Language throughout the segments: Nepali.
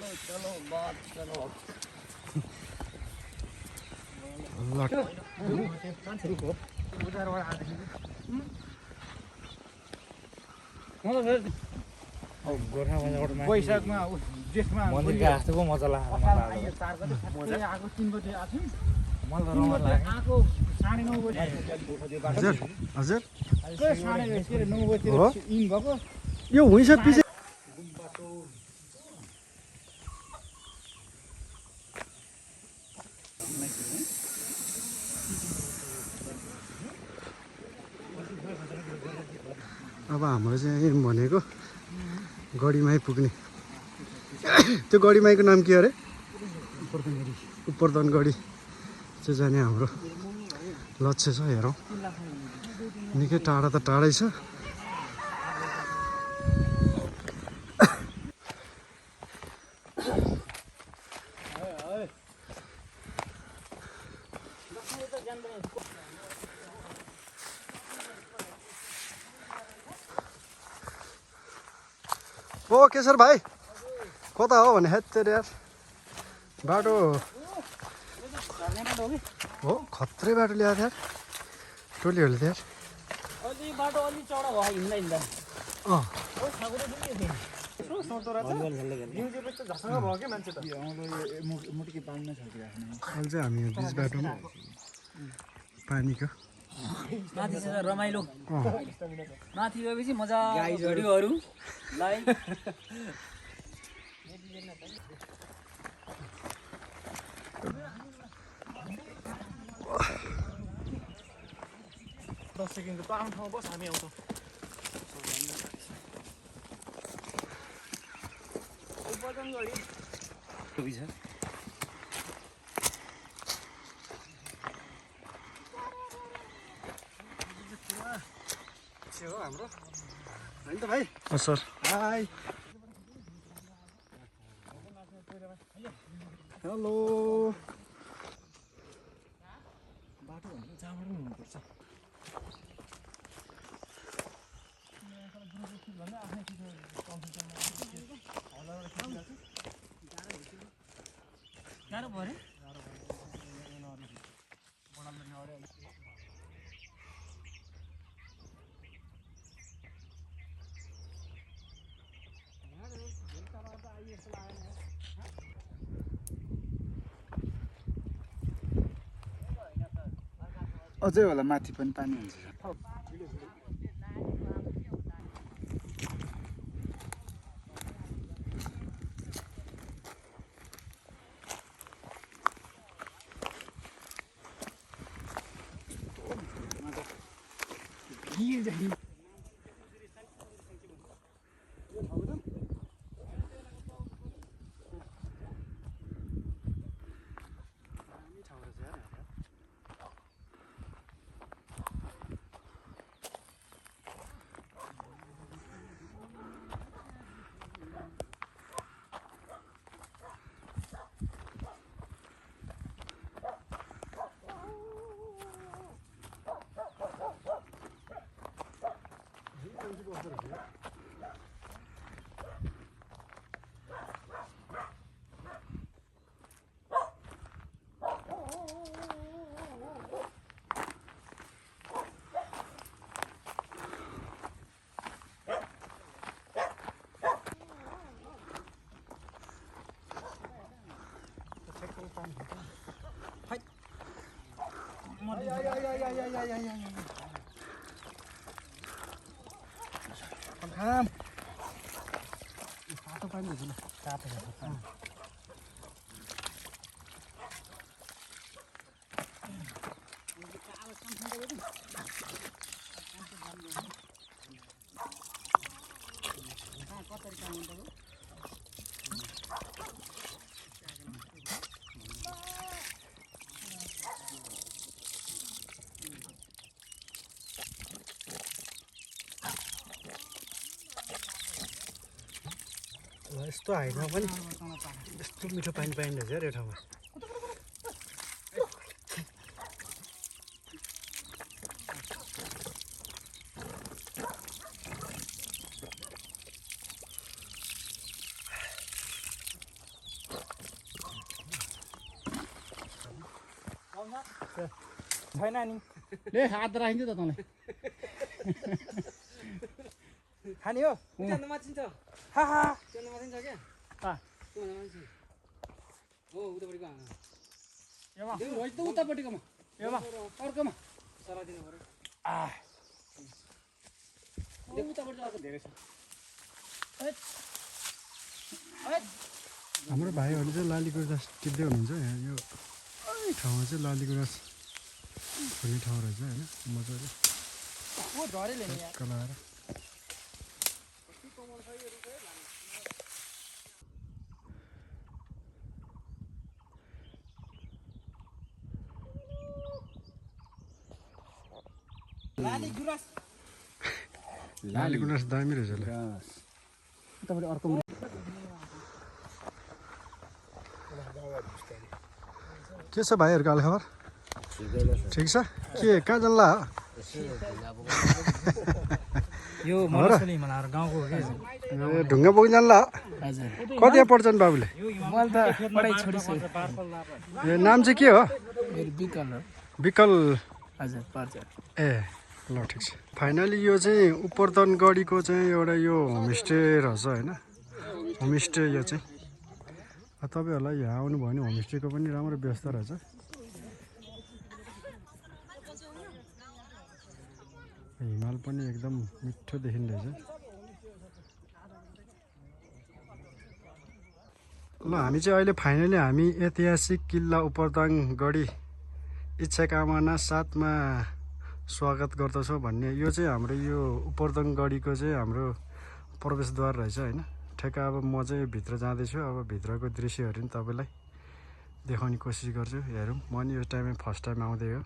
चलो बात चलो वैशाखमा जेठमा मन्दिरको आस्तो पो मजा लाग्छ मलाई आएको 9:30 बजे हजुर हजुर 9 बजे इन भएको यो हुन्छ पछि अब हाम्रो चाहिँ भनेको गढीमाई पुग्ने त्यो गढीमाईको नाम के अरे उपरदन गढी चाहिँ जाने हाम्रो लक्ष्य छ हेरौँ निकै टाढा त टाढै छ ओ केशर भाइ कता हो भने हेत्तेर यार बाटो हो खत्रै बाटो ल्याएको यार टोलीहरूले त यार अलि बाटो अलि चौडा भयो हिँड्दा हिँड्दा अँ मुटकी पाल्न सकिरहेको अहिले चाहिँ हामी बिच बाटोमा पानीको माथि चाहिँ रमाइलो माथि गएपछि मजा भिडियोहरूलाई दस सेकेन्डको त आउँ ठाउँ बस हामी आउँछौँ हो हाम्रो होइन त भाइ सर हाई हेलो बाटो भनेको जहाँबाट पनि हुनुपर्छ गाह्रो भयो अरे अझै होला माथि पनि पानी हुन्छ तातो पानी हुन्छ ल तातो यस्तो हाइटमा पनि यस्तो मिठो पानी पाइँदो रहेछ यो ठाउँमा छैन नि ले हात राखिन्छ त तँलाई खाने हो त्यहाँ माछिन्छ हा हा त्यहाँ माछिन्छ क्या हा त्यहाँ माछिन्छ हो उतापट्टिको एमा होइन त उतापट्टिकोमा एमा अर्कोमा सरा दिनु पर्यो उतापट्टि अर्को धेरै छ हाम्रो भाइहरूले चाहिँ लालीगुराँस टिप्दै हुनुहुन्छ यहाँ यो ठाउँमा चाहिँ लालीगुराँस हुने ठाउँ रहेछ होइन मजाले को झरेले नि यार कलाएर लाली गुराँस लालीगुराँस दामी रहेछ ल उतापट्टि अर्को के छ भाइहरूको हालखबर ठिक छ के कहाँ जान्ला यो मनसुली मनाएर गाउँको हो के ए ढुङ्गा बोक्न जान्ला हजुर कति पढ्छन् बाबुले मैले त पढाइ छोडिसकेँ ए नाम चाहिँ के हो मेरो विकल हो विकल हजुर पर्छ ए ल ठिक छ फाइनली यो चाहिँ उपरदन गढीको चाहिँ एउटा यो होमस्टे रहेछ होइन होमस्टे यो चाहिँ तपाईँहरूलाई यहाँ आउनुभयो भने होमस्टेको पनि राम्रो व्यवस्था रहेछ हिमाल पनि एकदम मिठो देखिँदैछ ल हामी चाहिँ अहिले फाइनली हामी ऐतिहासिक किल्ला उपरदाङ गढी इच्छाकामना साथमा स्वागत गर्दछौँ भन्ने यो चाहिँ हाम्रो यो उपरदाङ गढीको चाहिँ हाम्रो प्रवेशद्वार रहेछ होइन ठ्याक्क अब म चाहिँ भित्र जाँदैछु अब भित्रको दृश्यहरू नि तपाईँलाई देखाउने कोसिस गर्छु हेरौँ म नि यो टाइममा फर्स्ट टाइम आउँदै हो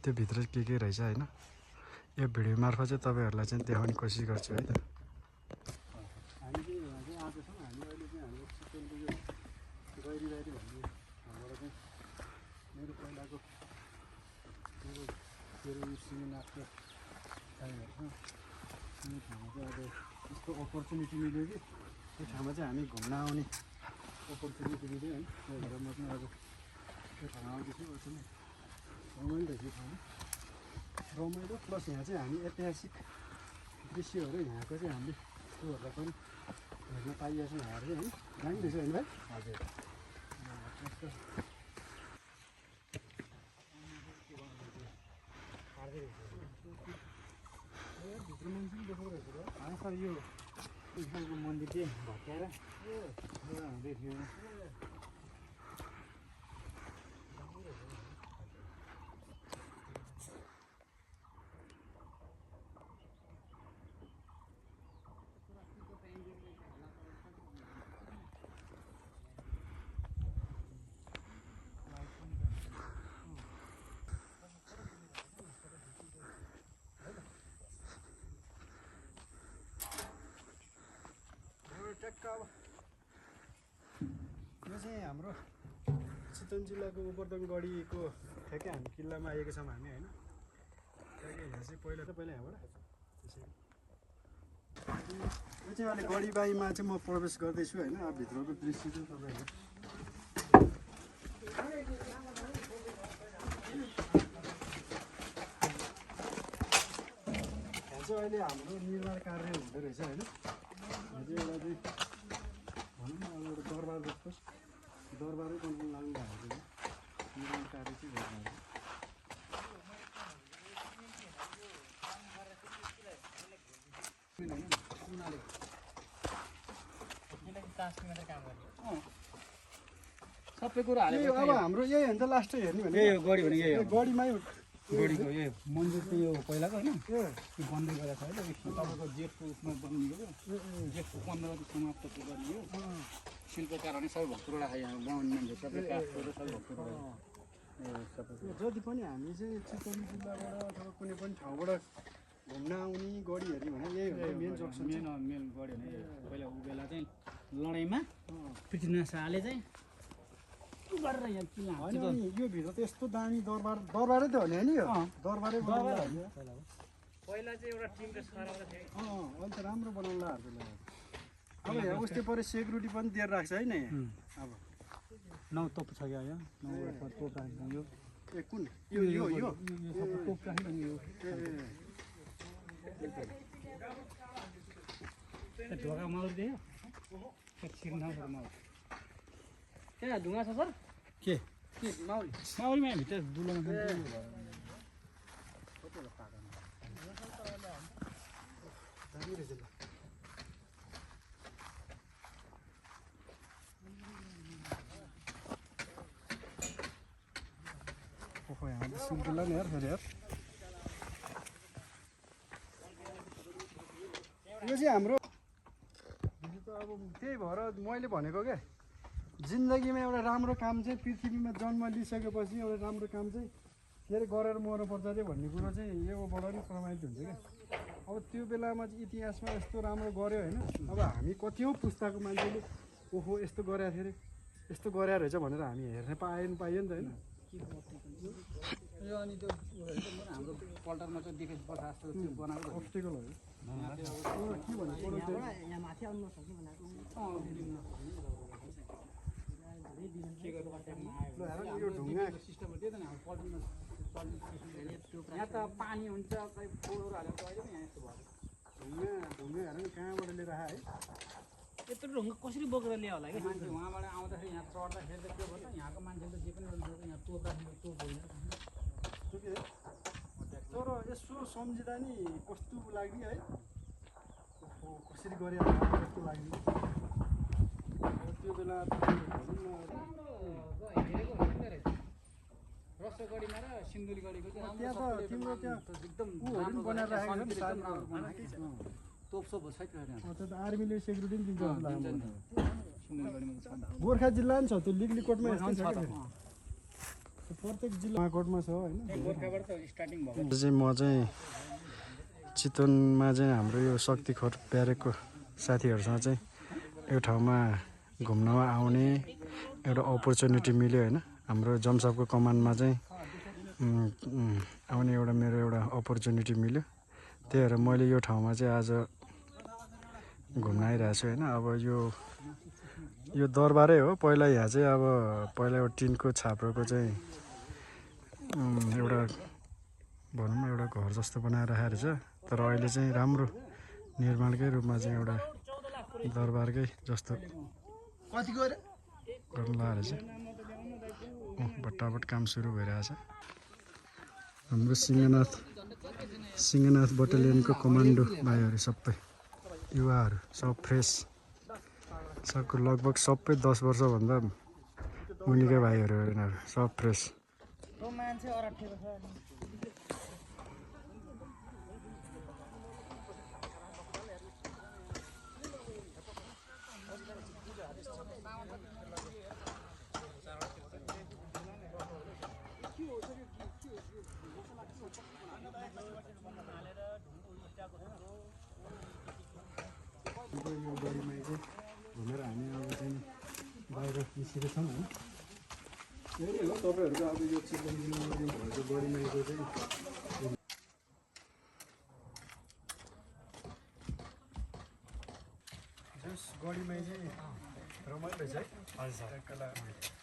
त्यो भित्र के रहेछ होइन यो भिडियो मार्फत चाहिँ तपाईँहरूलाई चाहिँ देखाउने कोसिस गर्छु है त हामी चाहिँ यहाँ चाहिँ आएको छौँ हामी अहिले चाहिँ हाम्रो चिकनको यो गैरीबारी भन्ने ठाउँबाट चाहिँ मेरो पहिलाको मेरो सिमेनाथको टाइमहरू छ यो ठाउँमा चाहिँ अब यस्तो अपर्च्युनिटी मिल्यो कि यो ठाउँमा चाहिँ हामी घुम्न आउने अपर्च्युनिटी मिल्यो है त्यही भएर म चाहिँ अब त्यो ठाउँमा आउँदैछु अचम्म रमाइलो रहेछ ठाउँमा रमाइलो प्लस यहाँ चाहिँ हामी ऐतिहासिक दृश्यहरू यहाँको चाहिँ हामीले त्योहरूलाई पनि हेर्न पाइएको छौँ यहाँहरू चाहिँ है दामी रहेछ होइन भाइ हजुर भित्र मान्छे पनि देखाउँदो रहेछ सर यो इस्लामको मन्दिर चाहिँ भत्काएर हुँदै थियो ट्याक्क अब यो चाहिँ हाम्रो चितवन जिल्लाको उपरदन गढीको ठ्याक्कै हामी किल्लामा आएका छौँ हामी होइन ठ्याक्कै यहाँ चाहिँ पहिला यहाँबाट त्यसरी यो चाहिँ अहिले गढीबाईमा चाहिँ म प्रवेश गर्दैछु होइन अब भित्रको दृश्य चाहिँ तपाईँहरू यहाँ चाहिँ अहिले हाम्रो निर्माण कार्य हुँदो रहेछ होइन यहाँ चाहिँ एउटा चाहिँ भनौँ न अब एउटा दरबार जस्तो दरबारै बनाउनु लाग्नु भएको छ निर्माण कार्य चाहिँ गर्नु सबै कुरा हालेको अब हाम्रो यही हो नि त लास्ट हेर्ने भने यही हो गढी भने यही हो गढीमै गढीको यही मन्दिर चाहिँ यो पहिलाको होइन ए यो बन्दै गरेको छ होइन तपाईँको जेठको उसमा बनिएको जेठको 15 गति समाप्त गरियो शिल्पकारहरूले सबै भक्तुरा यहाँ बनाउने मान्छे सबै काठको र सबै भक्तुरा जति पनि हामी चाहिँ चितवन जिल्लाबाट अथवा कुनै पनि ठाउँबाट घुम्न आउने गढी हेर्ने भने यही हो मेन जक्सन मेन गढी भने पहिला ऊ बेला चाहिँ लडाइँमा पृथ्वीनाथ शाहले चाहिँ गरेर यहाँ किल्ला होइन अनि यो भित्र त यस्तो दामी दरबारै त हो नि होइन यो दरबारै बनाउला पहिला चाहिँ एउटा टिमले सराउँदा थियो अहिले त राम्रो बनाउला अब यहाँ उस्तै पऱ्यो सेक्युरिटी पनि दिएर राख्छ है नि अब 9 तोप छ क्या यहाँ 9 तोप राख्छ यो ए कुन यो यो यो सबै कोक चाहिँ यो ढोका माउर देख्यो छिर्नाको माउर त्यहाँ ढुङ्गा छ सर के माउली माउरीमा भित्र दुलोमा ओहो यहाँ त सुन्तला नि यार फेरि यार यो चाहिँ हाम्रो अब त्यही भएर मैले भनेको क्या जिन्दगीमा एउटा राम्रो काम चाहिँ पृथ्वीमा जन्म लिइसकेपछि एउटा राम्रो काम चाहिँ के अरे गरेर मर्नुपर्छ अरे भन्ने कुरो चाहिँ योबाट नि प्रमाणित हुन्छ क्या अब त्यो बेलामा चाहिँ इतिहासमा यस्तो राम्रो गर्यो होइन अब हामी कतिौँ पुस्ताको मान्छेले ओहो यस्तो गरेको थियो अरे यस्तो गरेर रहेछ भनेर हामी हेर्न पायो नि त होइन यो अनि त्यो हाम्रो पल्टरमा चाहिँ डिफेन्स बसा जस्तो त्यो बनाएको अब्स्टिकल हो के भन्नु यहाँ माथि आउनु सक्ने बनाएको यो ढुङ्गा सिस्टमहरू त्यही त नि हाम्रो पल्टनमा यहाँ त पानी हुन्छ खै फोहोर हालेर अहिले पनि यहाँ यस्तो भयो ढुङ्गाहरू नि कहाँबाट लिएर आयो है यत्रो ढुङ्गा कसरी बोकेर ल्यायो होला कि मान्छे उहाँबाट आउँदाखेरि यहाँ चढ्दाखेरि त के भयो यहाँको मान्छेले त जे पनि गर्नु यहाँ तोप्दाखेरि तोप होइन तर यसो सम्झिँदा नि कस्तो लाग्ने है ओहो कसरी गरे कस्तो लाग्ने त्यो बेला रसगढीमा र सिन्धुलीगढीको त्यहाँ त तिम्रो त्यहाँ एकदम ऊहरू बनाएर राखेको छ नि तोपसोप छैन त्यहाँ त्यो त आर्मीले सेक्युरिटी पनि दिन्छ सिन्धुलीगढीमा गोर्खा जिल्ला नि छ त्यो लिगलिकोटमा यस्तै छ प्रत्येक जिल्ला कोटमा छ होइन गोर्खाबाट त स्टार्टिङ भएको चाहिँ म चाहिँ चितवनमा चाहिँ हाम्रो यो शक्तिखोर प्यारेकको साथीहरूसँग चाहिँ यो ठाउँमा घुम्नमा आउने एउटा अपर्च्युनिटी मिल्यो होइन हाम्रो जमसापको कमानमा चाहिँ आउने एउटा मेरो एउटा अपर्च्युनिटी मिल्यो त्यही भएर मैले यो ठाउँमा चाहिँ आज घुम्न आइरहेको छु होइन अब यो दरबारै हो पहिला यहाँ चाहिँ अब पहिला एउटा टिनको छाप्रोको चाहिँ एउटा भनौँ न एउटा घर जस्तो बनाएर राखेको रहेछ तर अहिले चाहिँ राम्रो निर्माणकै रूपमा चाहिँ एउटा दरबारकै जस्तो गर्नु लगाएर चाहिँ बट्टाबट काम सुरु भइरहेछ हाम्रो सिंहनाथ बटालियनको कमान्डो भाइहरू सबै युवाहरू सब फ्रेस सबको लगभग सबै 10 वर्षभन्दा मुनिकै भाइहरू यिनीहरू सब फ्रेस मान्छे अराठेको छ यो गढीमा चाहिँ घुमेर हामी अब चाहिँ बाहिर निस्केको छौँ होइन यही हो तपाईँहरूको अब यो चिकन भएको गढीमाईको चाहिँ जस गढीमाई चाहिँ रमाइलो रहेछ है हजुर